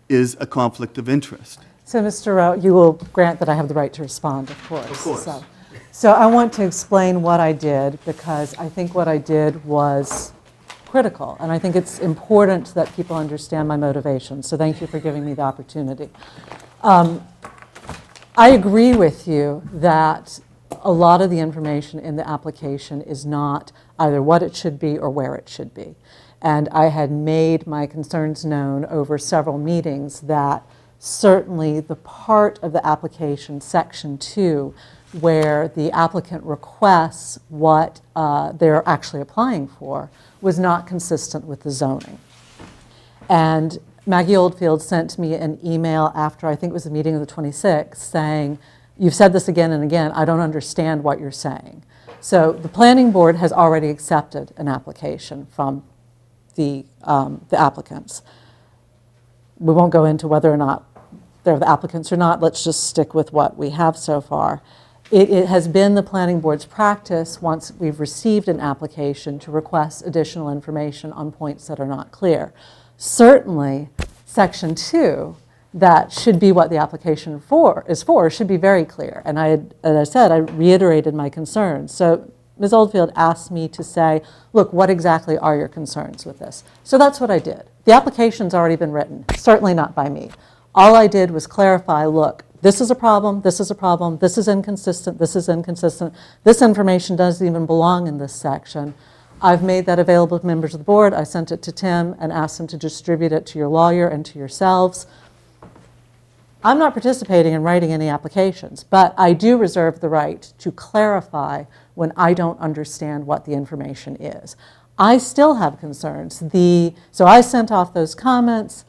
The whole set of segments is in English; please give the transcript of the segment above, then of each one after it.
is a conflict of interest. So, Mr. Rowe, you will grant that I have the right to respond, of course. Of course. So I want to explain what I did, because I think what I did was critical, and I think it's important that people understand my motivation. So thank you for giving me the opportunity. I agree with you that a lot of the information in the application is not either what it should be or where it should be. And I had made my concerns known over several meetings that certainly the part of the application, section 2, where the applicant requests what they're actually applying for, was not consistent with the zoning. And Maggie Oldfield sent me an email after, I think it was the meeting of the 26th, saying, you've said this again and again, I don't understand what you're saying. So the planning board has already accepted an application from the applicants. We won't go into whether or not they're the applicants or not. Let's just stick with what we have so far. It has been the planning board's practice, once we've received an application, to request additional information on points that are not clear. Certainly, section 2, that should be what the application is for, should be very clear. And as I said, I reiterated my concerns. So Ms. Oldfield asked me to say, look, what exactly are your concerns with this? So that's what I did. The application's already been written, certainly not by me. All I did was clarify, look, this is a problem, this is a problem, this is inconsistent, this is inconsistent, this information doesn't even belong in this section. I've made that available to members of the board. I sent it to Tim and asked him to distribute it to your lawyer and to yourselves. I'm not participating in writing any applications, but I do reserve the right to clarify when I don't understand what the information is. I still have concerns. So I sent off those comments.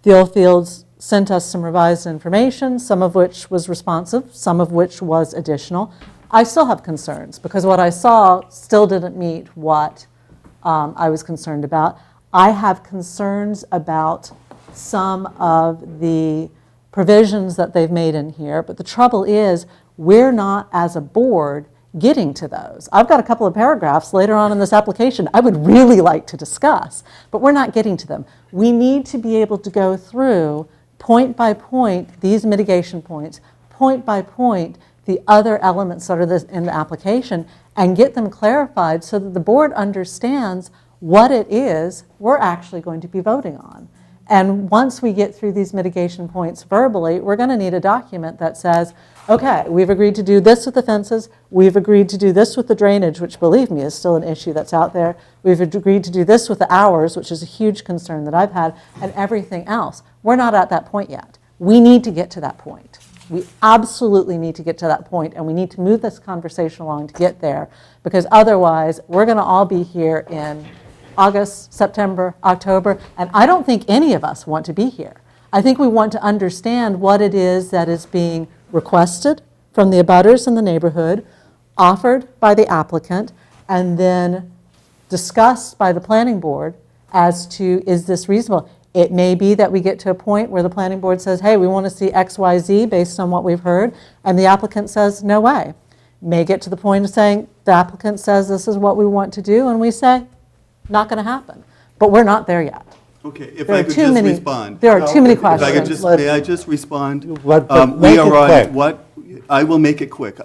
The Oldfields sent us some revised information, some of which was responsive, some of which was additional. I still have concerns because what I saw still didn't meet what I was concerned about. I have concerns about some of the provisions that they've made in here, but the trouble is we're not, as a board, getting to those. I've got a couple of paragraphs later on in this application I would really like to discuss, but we're not getting to them. We need to be able to go through point by point these mitigation points, point by point the other elements that are in the application, and get them clarified so that the board understands what it is we're actually going to be voting on. And once we get through these mitigation points verbally, we're going to need a document that says, okay, we've agreed to do this with the fences, we've agreed to do this with the drainage, which, believe me, is still an issue that's out there, we've agreed to do this with the hours, which is a huge concern that I've had, and everything else. We're not at that point yet. We need to get to that point. We absolutely need to get to that point, and we need to move this conversation along to get there, because otherwise we're going to all be here in August, September, October, and I don't think any of us want to be here. I think we want to understand what it is that is being requested from the abutters in the neighborhood, offered by the applicant, and then discussed by the planning board as to, is this reasonable? It may be that we get to a point where the planning board says, hey, we want to see X, Y, Z based on what we've heard, and the applicant says, no way. May get to the point of saying, the applicant says this is what we want to do, and we say, not going to happen. But we're not there yet. Okay, if I could just respond. There are too many questions. If I could just, may I just respond? Make it quick. I will make it quick.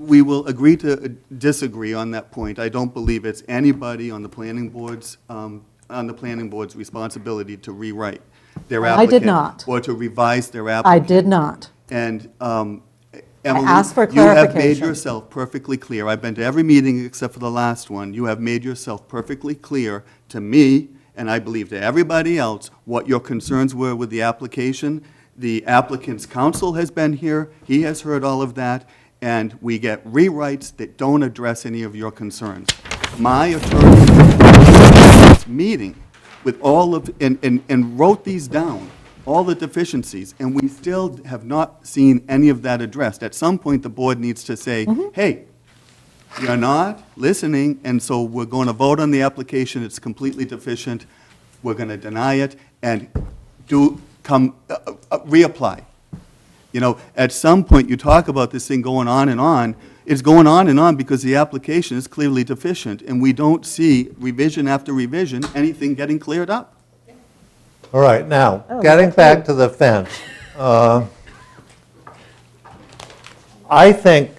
We will agree to disagree on that point. I don't believe it's anybody on the planning board's responsibility to rewrite their applicant. I did not. Or to revise their applicant. I did not. And I Emily, asked for you have made clarification. yourself perfectly clear. I've been to every meeting except for the last one. You have made yourself perfectly clear to me, and I believe to everybody else, what your concerns were with the application. The applicant's counsel has been here. He has heard all of that, and we get rewrites that don't address any of your concerns. My attorney meeting with all of, and wrote these down, all the deficiencies, and we still have not seen any of that addressed. At some point, the board needs to say, hey, you're not listening, and so we're going to vote on the application. It's completely deficient. We're going to deny it and reapply. You know, at some point, you talk about this thing going on and on. It's going on and on because the application is clearly deficient, and we don't see revision after revision anything getting cleared up. All right, now, Oh, getting that's back good. to the fence. I think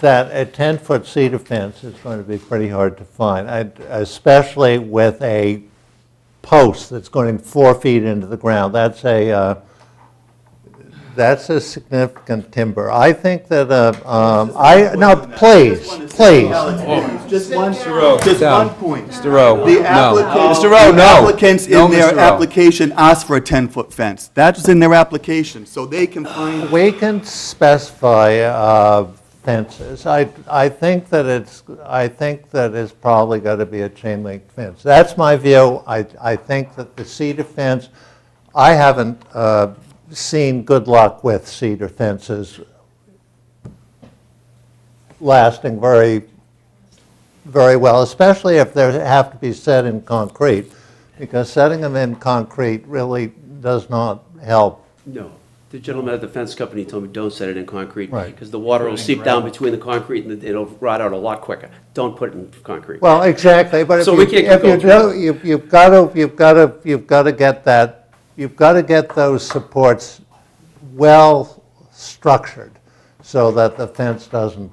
that a 10-foot cedar fence is going to be pretty hard to find, especially with a post that's going 4 feet into the ground. That's a significant timber. I think that, no, please. Just one, Rowe, just down. one point. Mr. Rowe, The no. applicant- Mr. Rowe, the no. applicants No, in their Mr. Rowe. application asked for a 10-foot fence. That's in their application, so they can find. We can specify fences. I think that it's probably got to be a chain link fence. That's my view. I think that the cedar fence, I haven't seen good luck with cedar fences lasting very, very well, especially if they have to be set in concrete, because setting them in concrete really does not help. No. The gentleman at the fence company told me, don't set it in concrete. Right. Because the water will seep down between the concrete and it'll rot out a lot quicker. Don't put it in concrete. Well, exactly, but So we can't go through you've got to get that, you've got to get those supports well structured so that the fence doesn't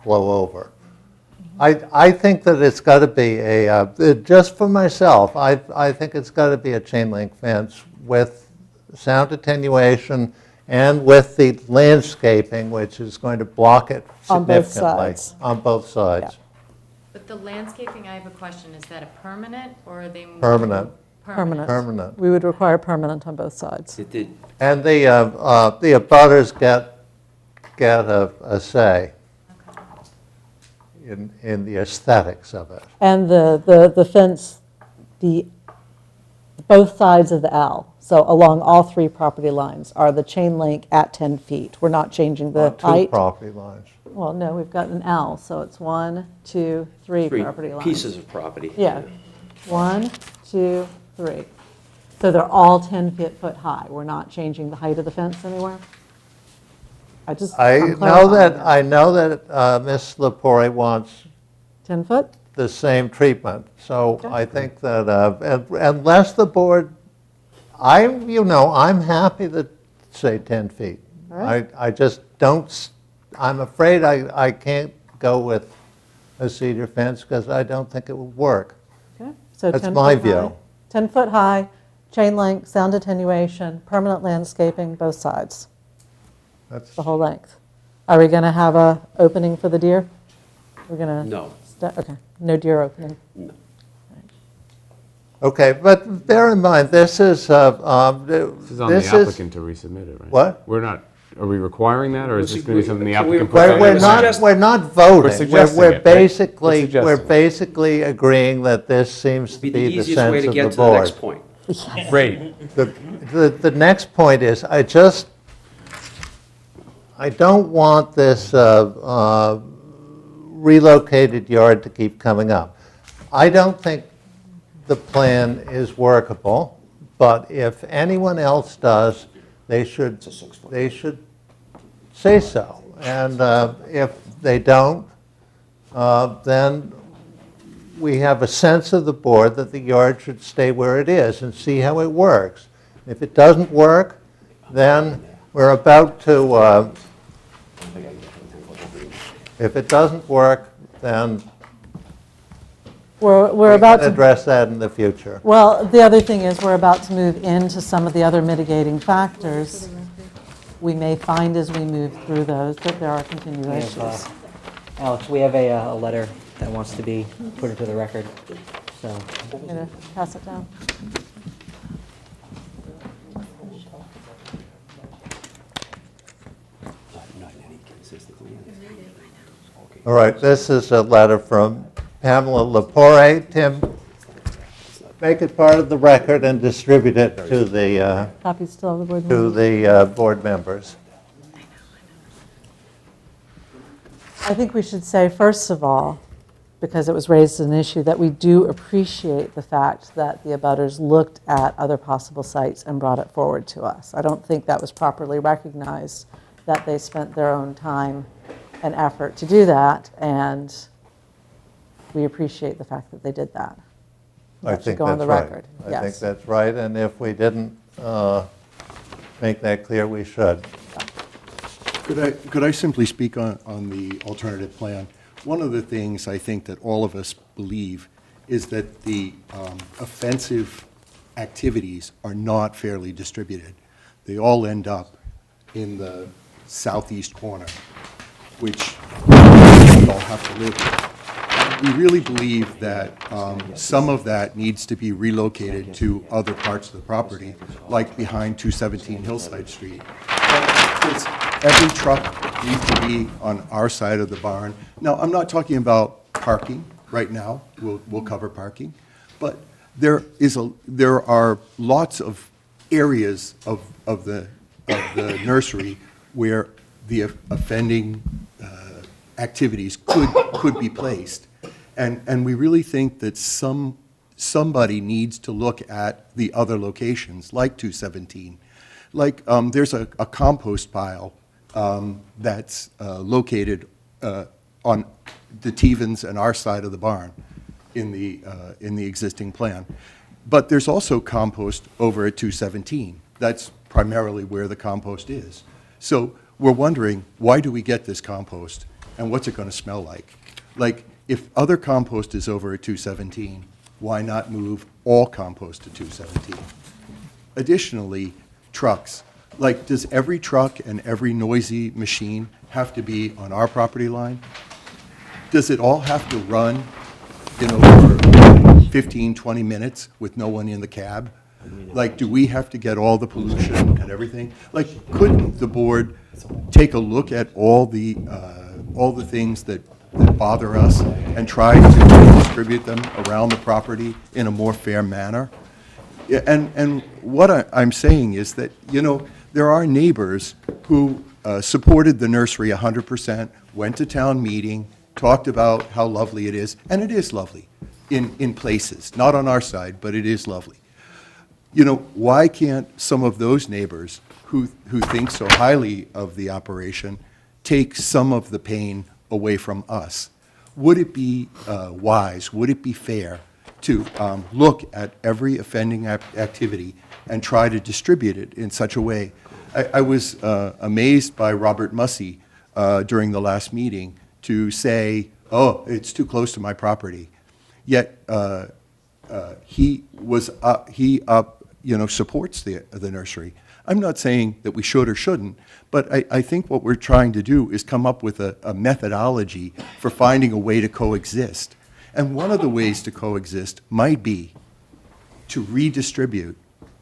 blow over. I think that it's got to be just for myself, I think it's got to be a chain link fence with sound attenuation and with the landscaping, which is going to block it On both significantly. sides. On both sides. But the landscaping, I have a question, is that a permanent or are they? Permanent. Permanent. Permanent. We would require permanent on both sides. It did. And the abutters get a say in the aesthetics of it. And the fence, both sides of the L, so along all 3 property lines, are the chain link at 10 feet. We're not changing the On 2 height. property lines. Well, no, we've got an L, so it's 1, 2, 3 Three property lines. pieces of property. Yeah, 1, 2, 3. So they're all 10-foot high. We're not changing the height of the fence anywhere? I'm I know that Ms. Lepore wants 10 foot? the same treatment, so Okay. I think that unless the board, I'm happy to say 10 feet. All right. I just don't, I'm afraid I can't go with a cedar fence because I don't think it would work. Okay, so That's 10 my foot high. view. 10 foot high, chain link, sound attenuation, permanent landscaping, both sides, That's, the whole length. Are we going to have a opening for the deer? We're going to? No. Okay, no deer opening. okay, but bear in mind, this is, This is on the applicant to resubmit it, right? What? We're not, are we requiring that, or is this going to be something the Can we- applicant puts We're- on? We're the not, website? we're not voting. suggesting We're it, right? basically, We're we're suggesting. basically agreeing that this seems to Be the be the easiest way sense to of get the to the next board. point. Great. The next point is, I don't want this relocated yard to keep coming up. I don't think the plan is workable, but if anyone else does, they should say so. And if they don't, then we have a sense of the board that the yard should stay where it is and see how it works. If it doesn't work, then we're about to, if it doesn't work, then We're we about can to, address that in the future. well, the other thing is, we're about to move into some of the other mitigating factors. We may find as we move through those that there are continuations. Alex, we have a letter that wants to be put into the record, so. I'm going to pass it down. All right, this is a letter from Pamela Lepore. Tim, make it part of the record and distribute it to the Copies still of the board members? board members. I think we should say, first of all, because it was raised as an issue, that we do appreciate the fact that the abutters looked at other possible sites and brought it forward to us. I don't think that was properly recognized, that they spent their own time and effort to do that, and we appreciate the fact that they did that. I That should think go on that's the right. record, I yes. think that's right, and if we didn't make that clear, we should. Could I simply speak on the alternative plan? One of the things I think that all of us believe is that the offensive activities are not fairly distributed. They all end up in the southeast corner, which we all have to live with. We really believe that some of that needs to be relocated to other parts of the property, like behind 217 Hillside Street. Because every truck needs to be on our side of the barn. Now, I'm not talking about parking right now. We'll cover parking. But there are lots of areas of the nursery where the offending activities could be placed. And we really think that somebody needs to look at the other locations, like 217. Like, there's a compost pile that's located on the Tevens and our side of the barn in the existing plan. But there's also compost over at 217. That's primarily where the compost is. So we're wondering, why do we get this compost, and what's it going to smell like? Like, if other compost is over at 217, why not move all compost to 217? Additionally, trucks. Like, does every truck and every noisy machine have to be on our property line? Does it all have to run, for 15, 20 minutes with no one in the cab? Like, do we have to get all the pollution and everything? Like, couldn't the board take a look at all the things that bother us and try to distribute them around the property in a more fair manner? Yeah, and what I'm saying is that, there are neighbors who supported the nursery 100%, went to town meeting, talked about how lovely it is, and it is lovely in places, not on our side, but it is lovely. Why can't some of those neighbors who think so highly of the operation take some of the pain away from us? Would it be wise, would it be fair to look at every offending activity and try to distribute it in such a way? I was amazed by Robert Mussey during the last meeting to say, oh, it's too close to my property. Yet he supports the nursery. I'm not saying that we should or shouldn't, but I think what we're trying to do is come up with a methodology for finding a way to coexist. And one of the ways to coexist might be to redistribute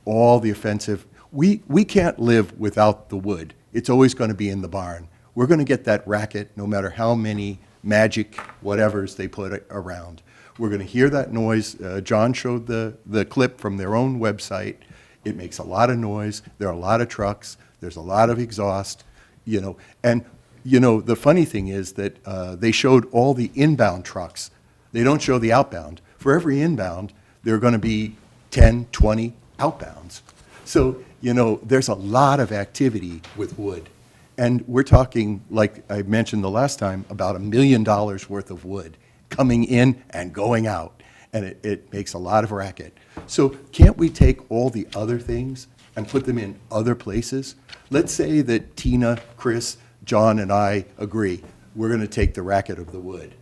all the offensive. We can't live without the wood. It's always going to be in the barn. We're going to get that racket no matter how many magic whatevers they put around. We're going to hear that noise. John showed the clip from their own website. It makes a lot of noise. There are a lot of trucks. There's a lot of exhaust, And, the funny thing is that they showed all the inbound trucks. They don't show the outbound. For every inbound, there are going to be 10, 20 outbounds. So, there's a lot of activity with wood. And we're talking, like I mentioned the last time, about $1 million worth of wood coming in and going out. And it makes a lot of racket. So can't we take all the other things and put them in other places? Let's say that Tina, Chris, John, and I agree. We're going to take the racket of the wood.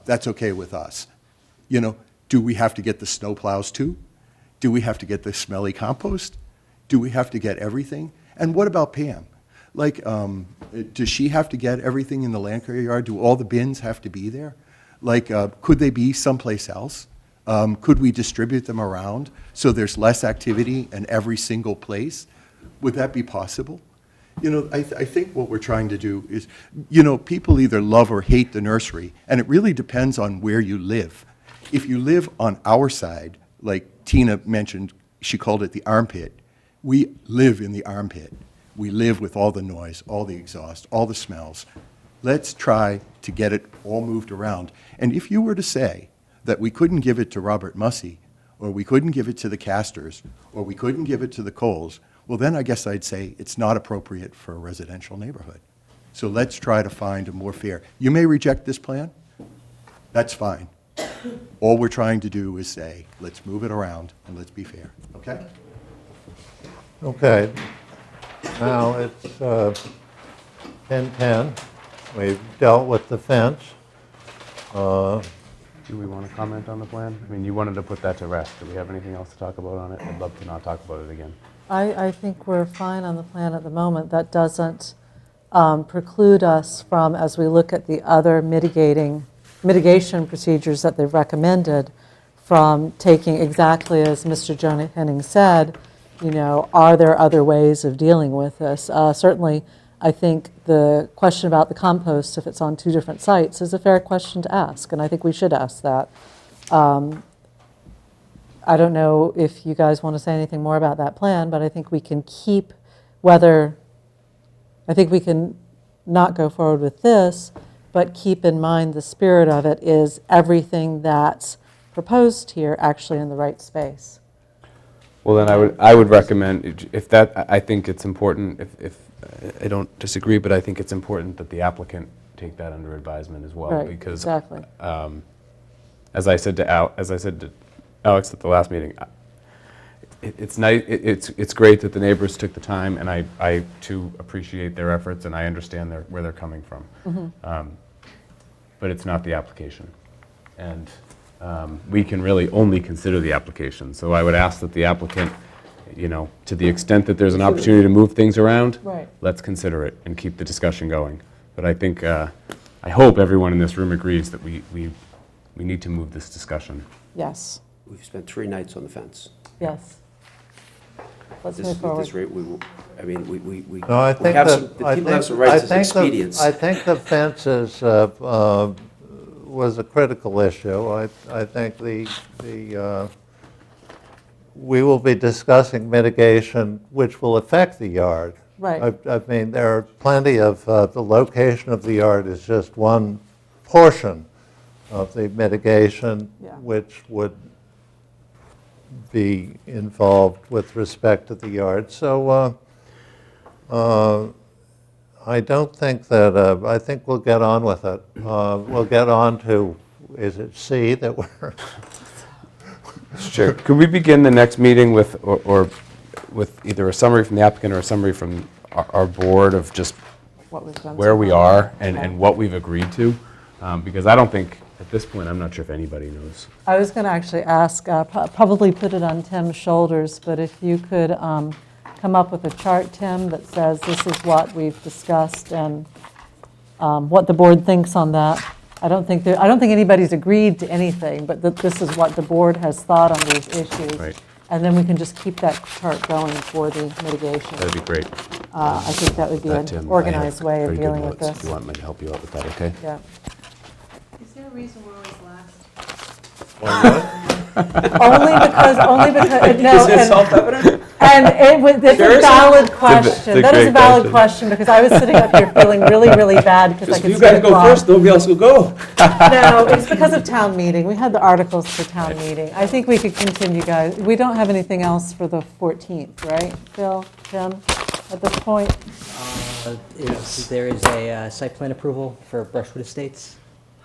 That's okay with us. Do we have to get the snow plows too? Do we have to get the smelly compost? Do we have to get everything? And what about Pam? Like, does she have to get everything in the land care yard? Do all the bins have to be there? Like, could they be someplace else? Could we distribute them around so there's less activity in every single place? Would that be possible? I think what we're trying to do is, people either love or hate the nursery, and it really depends on where you live. If you live on our side, like Tina mentioned, she called it the armpit. We live in the armpit. We live with all the noise, all the exhaust, all the smells. Let's try to get it all moved around. And if you were to say that we couldn't give it to Robert Mussey, or we couldn't give it to the Castors, or we couldn't give it to the Coles, well, then I guess I'd say it's not appropriate for a residential neighborhood. So let's try to find a more fair. You may reject this plan. That's fine. All we're trying to do is say, let's move it around and let's be fair, okay? Okay. Now it's 10:10. We've dealt with the fence. Do we want to comment on the plan? I mean, you wanted to put that to rest. Do we have anything else to talk about on it? I'd love to not talk about it again. I think we're fine on the plan at the moment. That doesn't preclude us from, as we look at the other mitigation procedures that they've recommended, from taking exactly as Mr. Jonah Henning said, you know, are there other ways of dealing with this? Certainly, I think the question about the compost, if it's on 2 different sites, is a fair question to ask, and I think we should ask that. I don't know if you guys want to say anything more about that plan, but I think we can keep I think we can not go forward with this, but keep in mind the spirit of it is everything that's proposed here actually in the right space. Well, then I would recommend, if that, I think it's important, if I don't disagree, but I think it's important that the applicant take that under advisement as well. Right, Because, exactly. as I said to Alex at the last meeting, it's nice, it's great that the neighbors took the time, and I too appreciate their efforts, and I understand where they're coming from. But it's not the application. And we can really only consider the application. So I would ask that the applicant, you know, to the extent that there's an opportunity to move things around, Right. let's consider it and keep the discussion going. But I think, I hope everyone in this room agrees that we need to move this discussion. Yes, We've spent 3 nights on the fence. yes. Let's This, move at forward. this rate, I mean, we No, I think have that some, the people have some rights as expedients. I think the fence was a critical issue. I think we will be discussing mitigation which will affect the yard. Right. I mean, there are plenty of, the location of the yard is just one portion of the mitigation, Yeah. which would be involved with respect to the yard. So I don't think that, I think we'll get on with it. We'll get on to, is it C that we're, Sure. Could we begin the next meeting with, or with either a summary from the applicant or a summary from our board of just What we've done where so we far. are and what we've agreed to? Because I don't think, at this point, I'm not sure if anybody knows. I was going to actually ask, probably put it on Tim's shoulders, but if you could come up with a chart, Tim, that says this is what we've discussed and what the board thinks on that. I don't think anybody's agreed to anything, but this is what the board has thought on these issues. Right. And then we can just keep that chart going for the mitigation. That'd be great. I think that would be That, an Tim, organized I have way of pretty good dealing with notes. If this. you want me to help you out with that, okay? Yeah. Is there a reason we're always last? Only because, no. Is it self-evident? And it's a Seriously? valid It's question. a That is a great valid question. question, because I was sitting up here feeling really, really bad because I If could you see guys the go clock. first, nobody else will go. No, it's because of town meeting. We had the articles for town meeting. I think we could continue, guys. We don't have anything else for the 14th, right, Phil, Tim, at this point? There is a site plan approval for Brushwood Estates.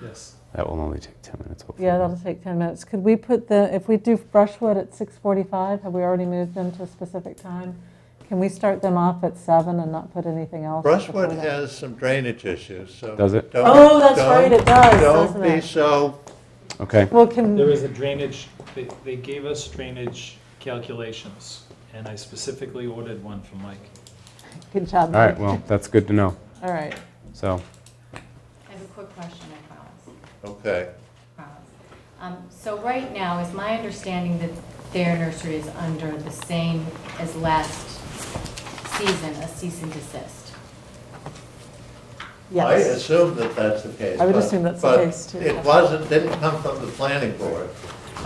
Yes. That will only take 10 minutes, hopefully. Yeah, that'll take 10 minutes. Could we put if we do Brushwood at 6:45, have we already moved them to a specific time? Can we start them off at 7 and not put anything else? Brushwood before that? has some drainage issues, so. Does it? Oh, that's right, it does, Don't doesn't be it? so, Okay. Well, There is a drainage, they gave us drainage calculations, and I specifically ordered one for Mike. good job. All right, Mike. well, that's good to know. All right. So, I have a quick question, I promise. okay. So right now, is my understanding that their nursery is under the same as last season, a cease and desist? I Yes. assume that that's the case. I would but- assume that's the case, too. But it wasn't, didn't come from the planning board.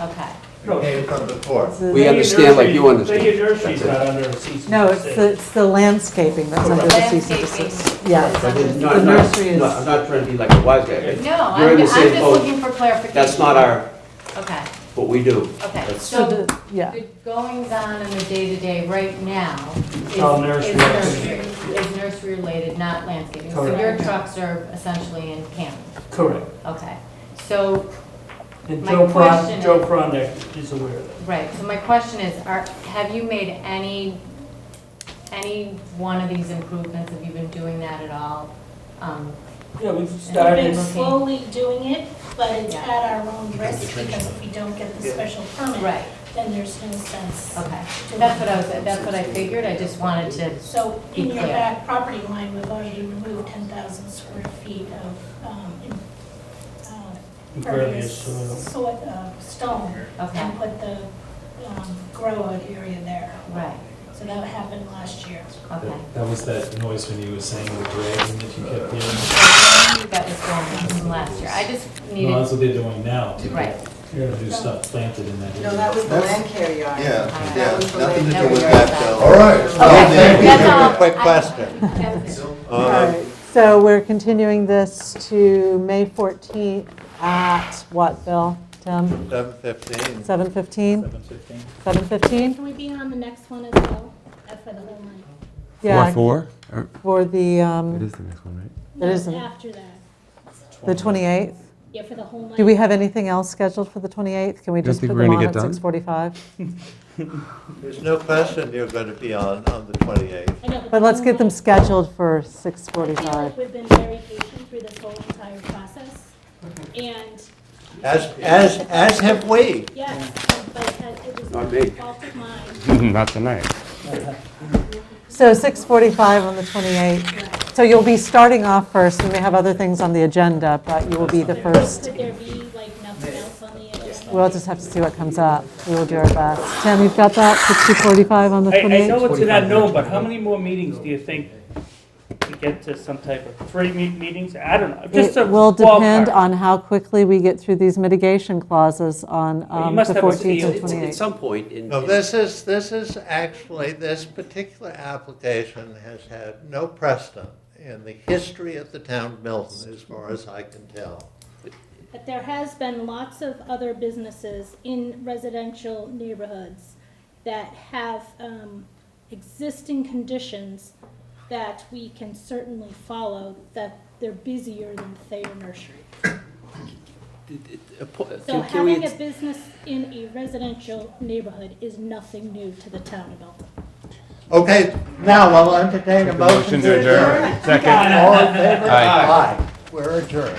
Okay. It came from the court. We understand like you understand. Your nursery's That's it. not under a cease and No, desist. it's the landscaping that's under the cease and Landscaping desist. is Yes. under The No, nursery is. I'm not trying to be like a wise guy. but No, you're I'm in the just same boat. looking for clarification. That's not our, Okay, what we do. okay. That's- So So yeah. the goings-on in the day-to-day right now is all nursery is nursery-related, not landscaping. So Correct. your trucks are essentially in Canton? Correct. Okay. So And My Joe question is- Prondak is aware of that. Right, so my question is, have you made any one of these improvements, have you been doing that at all? Yeah, we've We've started. been slowly doing it, but it's Yeah. at our own risk, because if we don't get the special permit, Right, then there's no sense. okay. That's what I figured, I just wanted to, So Be in your clear. back property line, we've already removed 10,000 square feet of Impervious impervious soil. stone, Okay. and put the grow out area there. right, So that happened last year. okay. That was that noise when you were saying the dragging that you kept hearing. I knew that was going on from last year, I just No, that's needed, what they're doing now. to right. get New stuff planted in that area. No, that was the land care yard. Yeah, That yeah, was the nothing to land do with care that, yard. Bill. All right. So Okay, thank you that's for all. the quick I- question. That's it. All right, so we're continuing this to May 14th at what, Bill? Tim? 7:15. 7:15? 7:15. 7:15? Can we be on the next one as well, for the whole month? Yeah, 4? Or- for the, It is the next one, right? It isn't. After that, the 28th. yeah, for the whole month. Do we have anything else scheduled for the 28th? Can we Don't just think put we're them gonna on get at done? 6:45? There's no question you're going to be on the 28th. I know, But the let's whole get them month- scheduled for I feel 6:45. like we've been very patient through this whole entire process, and As have we. yes, but it was Not no me. fault of mine. Not tonight. So 6:45 on the 28th. So you'll be starting off first. We may have other things on the agenda, but you will be the first. Could there be like nothing else on the agenda? We'll just have to see what comes up. We will do our best. Tim, you've got that, 6:45 on the I know 28th? it's in that no, but how many more meetings do you think we get to some type of 3 meetings? I don't know. Just a It will depend ballpark. on how quickly we get through these mitigation clauses on Well, you must the have a 14th and feel. At 28th. some point in. No, this is actually, this particular application has had no precedent in the history of the town of Milton, as far as I can tell. But there has been lots of other businesses in residential neighborhoods that have existing conditions that we can certainly follow, that they're busier than Thayer Nursery. So Can we, having a business in a residential neighborhood is nothing new to the town of Milton. Okay, now I'll entertain a motion to adjourn. Second. All in favor? Aye. Aye. We're adjourned.